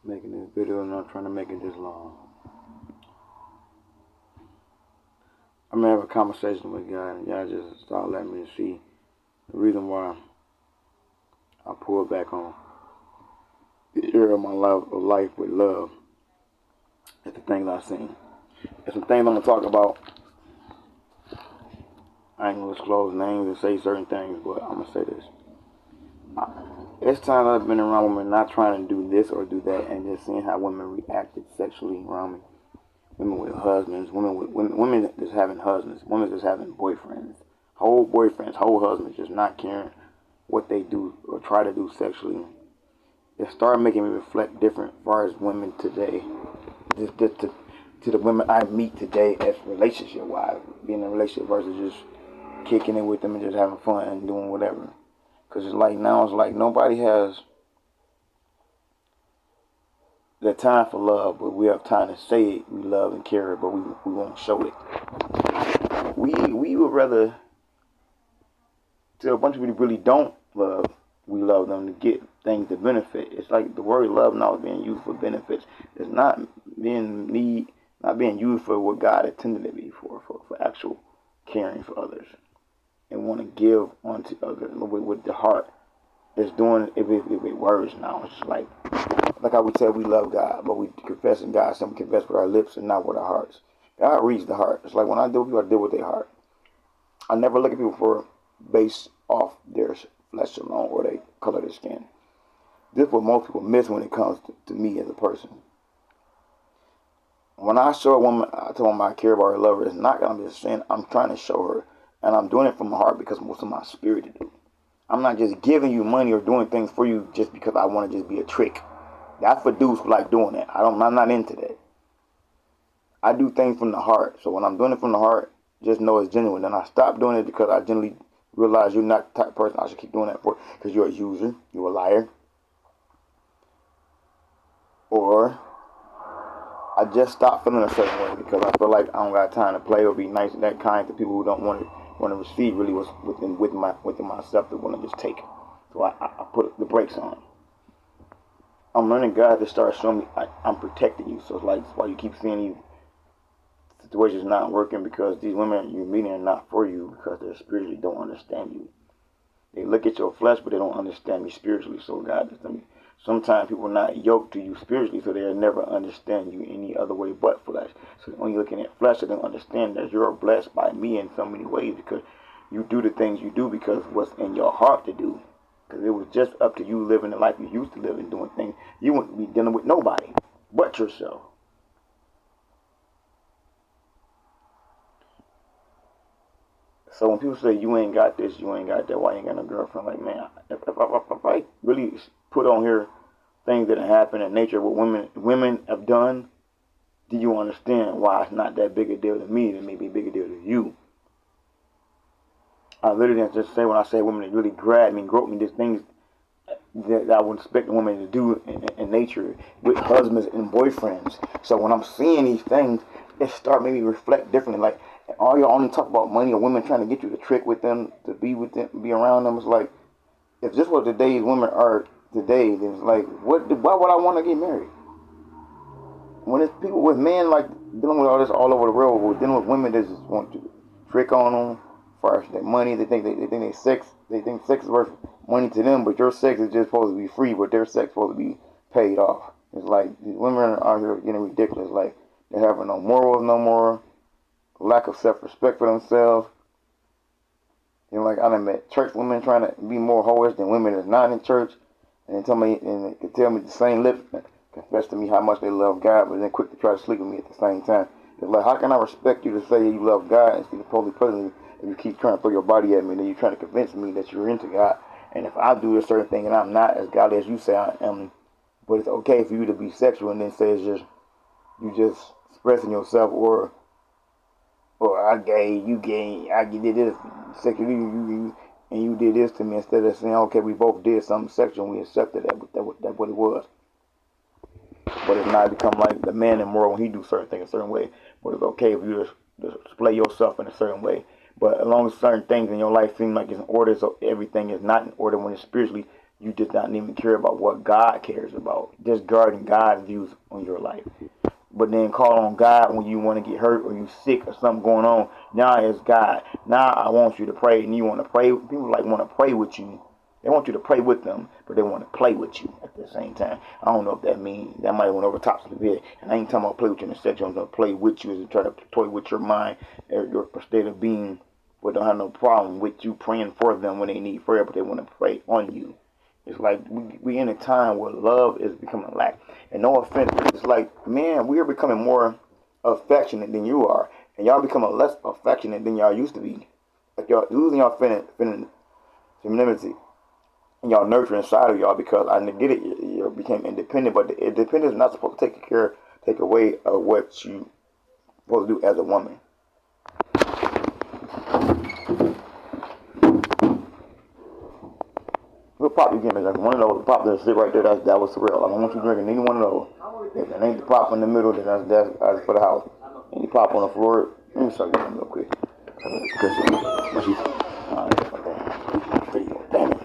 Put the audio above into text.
making this video and not trying to make it this long. I'm gonna have a conversation with God, and y'all just start letting me see the reason why I pulled back on the area of my life with love. It's the things I've seen. It's some things I'm gonna talk about. I ain't gonna disclose names and say certain things, but I'm gonna say this. It's times I've been around women not trying to do this or do that, and just seeing how women reacted sexually around me. Women with husbands, women just having husbands, women just having boyfriends, whole husbands, just not caring what they do or try to do sexually. It started making me reflect different as far as women today, just to the women I meet today as relationship wise, being in a relationship versus just kicking it with them and just having fun and doing whatever. Because it's like now it's like nobody has the time for love, but we have time to say it, we love and care it, but we won't show it. We would rather, to a bunch of people who really don't love, we love them to get things to benefit. It's like the word love now is being used for benefits. It's not being used for what God intended it to be for actual caring for others and want to give onto others with the heart. It's doing it with words now. It's just like how we say we love God, but we confess in God, so we confess with our lips and not with our hearts. God reads the heart. It's like when I deal with people, I deal with their heart. I never look at people for based off their flesh alone or their color of their skin. This is what most people miss when it comes to me as a person. When I show a woman, I tell them I care about her, love her, it's not going to be a sin. I'm trying to show her, and I'm doing it from my heart because most of my spirit to do. I'm not just giving you money or doing things for you just because I want to just be a trick. That's for dudes who like doing that. I'm not into that. I do things from the heart. So when I'm doing it from the heart, just know it's genuine. Then I stop doing it because I generally realize you're not the type of person I should keep doing that for, because you're a user, you're a liar. Or I just stop feeling a certain way because I feel like I don't got time to play or be nice and that kind to people who don't want to receive really what's within myself that want to just take. So I put the brakes on. I'm learning God to start showing me I'm protecting you. So it's like that's why you keep seeing these situations not working, because these women you're meeting are not for you because they spiritually don't understand you. They look at your flesh, but they don't understand me spiritually. So God is telling me, sometimes people are not yoked to you spiritually, so they'll never understand you any other way but flesh. So when you're looking at flesh, they don't understand that you're blessed by me in so many ways because you do the things you do because what's in your heart to do. Because it was just up to you living the life you used to live and doing things. You wouldn't be dealing with nobody but yourself. So when people say you ain't got this, you ain't got that, why you ain't got no girlfriend? Like, man, if I really put on here things that have happened in nature, what women have done, do you understand why it's not that big a deal to me? It may be a bigger deal to you. I literally just say when I say women that really grab me, grope me, these things that I would expect a woman to do in nature with husbands and boyfriends. So when I'm seeing these things, it start making me reflect differently. Like, all you only talk about money or women trying to get you to trick with them, to be with them, be around them. It's like, if this what today's women are today, then it's like, why would I want to get married? When it's people with men like dealing with all this all over the world, we're dealing with women that just want to trick on them for their money. They think sex is worth money to them, but your sex is just supposed to be free, but their sex is supposed to be paid off. It's like these women are out here getting ridiculous. Like, they having no morals no more, lack of self-respect for themselves. You know, like I done met church women trying to be more hoish than women that's not in church, and they tell me the same lips confess to me how much they love God, but then quick to try to sleep with me at the same time. It's like, how can I respect you to say you love God and see the holy presence if you keep trying to throw your body at me and then you're trying to convince me that you're into God? And if I do a certain thing and I'm not as godly as you say I am, but it's okay for you to be sexual and then say it's just you just expressing yourself, or I gay, you gay, I did this sexually, and you did this to me, instead of saying, okay, we both did something sexual and we accepted that, but that's what it was. But it's not become like the man immoral when he do certain things a certain way. But it's okay if you just display yourself in a certain way. But as long as certain things in your life seem like it's in order, so everything is not in order when it's spiritually, You just not even care about what God cares about. Just guarding God's views on your life. But then call on God when you want to get hurt or you sick or something going on. Now it's God. Now I want you to pray, and you want to pray. People like want to pray with you. They want you to pray with them, but they want to play with you at the same time. I don't know if that means that might went over top of the bed. And I ain't talking about play with you in a section. I'm going to play with you as try to toy with your mind, your state of being. But don't have no problem with you praying for them when they need prayer, but they want to pray on you. It's like we in a time where love is becoming lack. And no offense, it's like, man, we are becoming more affectionate than you are. And y'all becoming less affectionate than y'all used to be. Like y'all losing y'all femininity and y'all nurture inside of y'all because I get it, you became independent, but the independence is not supposed to take away of what you supposed to do as a woman. We'll pop you again, like one of those pop that sit right there. That was surreal. I don't want you drinking any one of those. If it ain't the pop in the middle, then that's for the house. Any pop on the floor, let me start getting real quick.